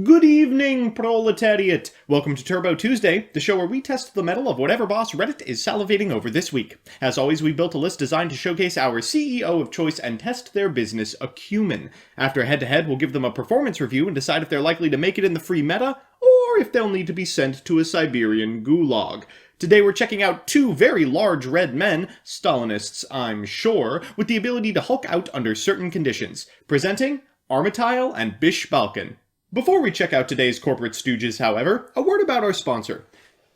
Good evening, proletariat! Welcome to Turbo Tuesday, the show where we test the mettle of whatever boss Reddit is salivating over this week. As always, we built a list designed to showcase our CEO of choice and test their business acumen. After head-to-head, we'll give them a performance review and decide if they're likely to make it in the free meta, or if they'll need to be sent to a Siberian gulag. Today we're checking out two very large red men, Stalinists I'm sure, with the ability to Hulk out under certain conditions. Presenting, Armityle and BISHBAALKIN. Before we check out today's corporate stooges, however, a word about our sponsor.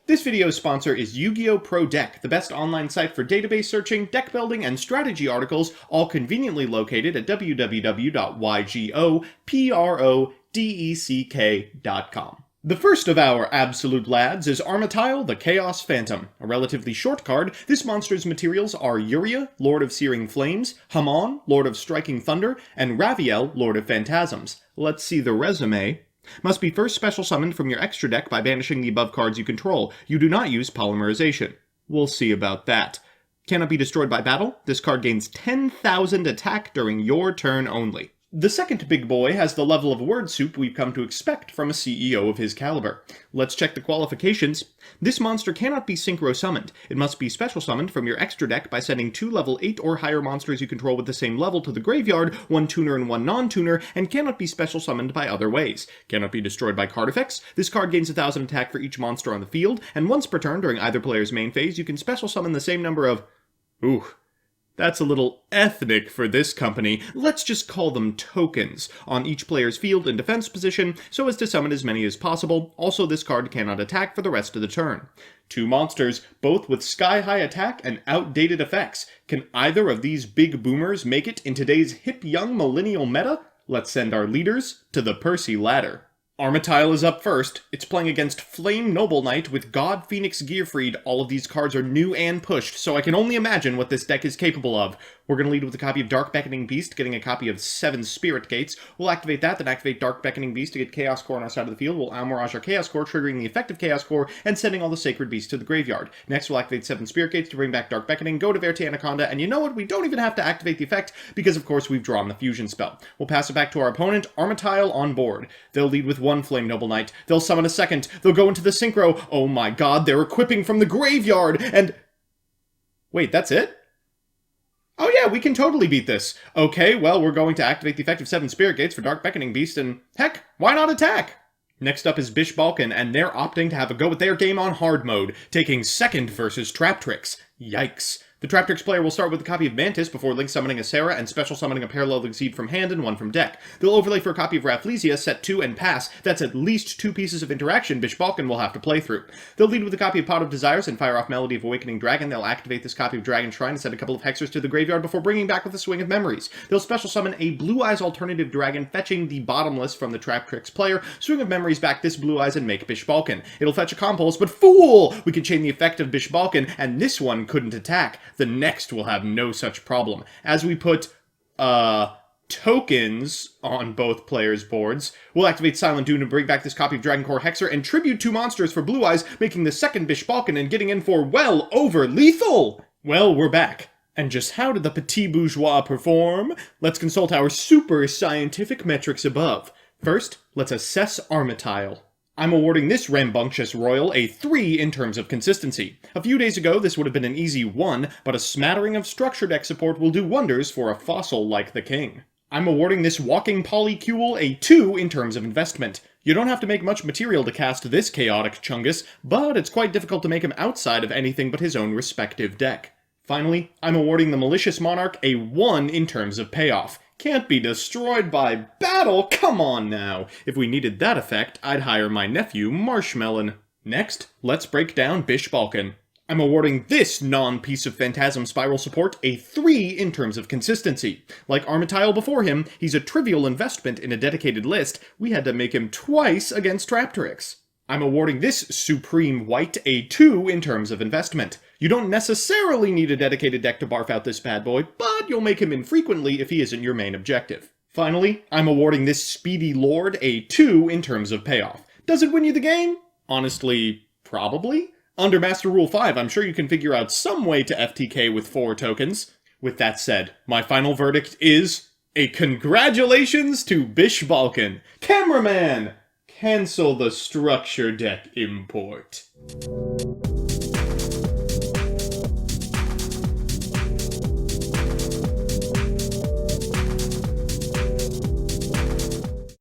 This video's sponsor is Yu-Gi-Oh! Pro Deck, the best online site for database searching, deck building, and strategy articles, all conveniently located at www.ygoprodeck.com. The first of our absolute lads is Armityle, the Chaos Phantom. A relatively short card, this monster's materials are Uria, Lord of Searing Flames, Hamon, Lord of Striking Thunder, and Raviel, Lord of Phantasms. Let's see the resume. Must be first special summoned from your extra deck by banishing the above cards you control. You do not use polymerization. We'll see about that. Cannot be destroyed by battle. This card gains 10,000 attack during your turn only. The second big boy has the level of word soup we've come to expect from a CEO of his caliber. Let's check the qualifications. This monster cannot be synchro summoned. It must be special summoned from your extra deck by sending 2 level 8 or higher monsters you control with the same level to the graveyard, 1 tuner and 1 non-tuner, and cannot be special summoned by other ways. Cannot be destroyed by card effects. This card gains 1,000 attack for each monster on the field, and once per turn during either player's main phase, you can special summon the same number of... That's a little ethnic for this company. Let's just call them tokens on each player's field and defense position so as to summon as many as possible. Also, this card cannot attack for the rest of the turn. 2 monsters, both with sky-high attack and outdated effects. Can either of these big boomers make it in today's hip young millennial meta? Let's send our leaders to the Percy ladder. Armityle is up first. It's playing against Flame Noble Knight with God Phoenix Gearfried. All of these cards are new and pushed, so I can only imagine what this deck is capable of. We're going to lead with a copy of Dark Beckoning Beast, getting a copy of 7 Spirit Gates. We'll activate that, then activate Dark Beckoning Beast to get Chaos Core on our side of the field. We'll Almirage our Chaos Core, triggering the effective Chaos Core, and sending all the Sacred Beasts to the graveyard. Next, we'll activate 7 Spirit Gates to bring back Dark Beckoning, go to Verte Anaconda, and you know what? We don't even have to activate the effect, because of course we've drawn the fusion spell. We'll pass it back to our opponent, Armityle on board. They'll lead with 1 Flame Noble Knight. They'll summon a second. They'll go into the synchro. Oh my god, they're equipping from the graveyard, and... Wait, that's it? Oh yeah, we can totally beat this. Okay, well, we're going to activate the effect of 7 Spirit Gates for Dark Beckoning Beast, and heck, why not attack? Next up is BISHBAALKIN, and they're opting to have a go at their game on hard mode, taking second versus Traptrix. Yikes. The Traptrix player will start with a copy of Mantis before link summoning a Sarah and special summoning a Parallel Exceed from hand and 1 from deck. They'll overlay for a copy of Rafflesia, set 2 and pass. That's at least 2 pieces of interaction BISHBAALKIN will have to play through. They'll lead with a copy of Pot of Desires and fire off Melody of Awakening Dragon. They'll activate this copy of Dragon Shrine and send a couple of Hexers to the graveyard before bringing back with a Swing of Memories. They'll special summon a Blue Eyes Alternative Dragon, fetching the Bottomless from the Traptrix player, Swing of Memories back this Blue Eyes and make BISHBAALKIN. It'll fetch a Compulse, but fool! We can chain the effect of BISHBAALKIN, and this one couldn't attack. The next will have no such problem. As we put, tokens on both players' boards, we'll activate Silent Dune and bring back this copy of Dragoncore Hexer and tribute 2 monsters for Blue Eyes, making the second BISHBAALKIN and getting in for well over lethal! Well, we're back. And just how did the petit bourgeois perform? Let's consult our super scientific metrics above. First, let's assess Armityle. I'm awarding this rambunctious royal a 3 in terms of consistency. A few days ago, this would have been an easy 1, but a smattering of structure deck support will do wonders for a fossil like the king. I'm awarding this walking polycule a 2 in terms of investment. You don't have to make much material to cast this chaotic chungus, but it's quite difficult to make him outside of anything but his own respective deck. Finally, I'm awarding the Malicious Monarch a 1 in terms of payoff. Can't be destroyed by battle? Come on now! If we needed that effect, I'd hire my nephew, Marshmelon. Next, let's break down BISHBAALKIN. I'm awarding this non-piece of Phantasm Spiral support a 3 in terms of consistency. Like Armityle before him, he's a trivial investment in a dedicated list. We had to make him twice against Traptrix. I'm awarding this Supreme White a 2 in terms of investment. You don't necessarily need a dedicated deck to barf out this bad boy, but you'll make him infrequently if he isn't your main objective. Finally, I'm awarding this Speedy Lord a 2 in terms of payoff. Does it win you the game? Honestly, probably. Under Master Rule 5, I'm sure you can figure out some way to FTK with 4 tokens. With that said, my final verdict is a congratulations to BISHBAALKIN. Cameraman! Cancel the structure deck import.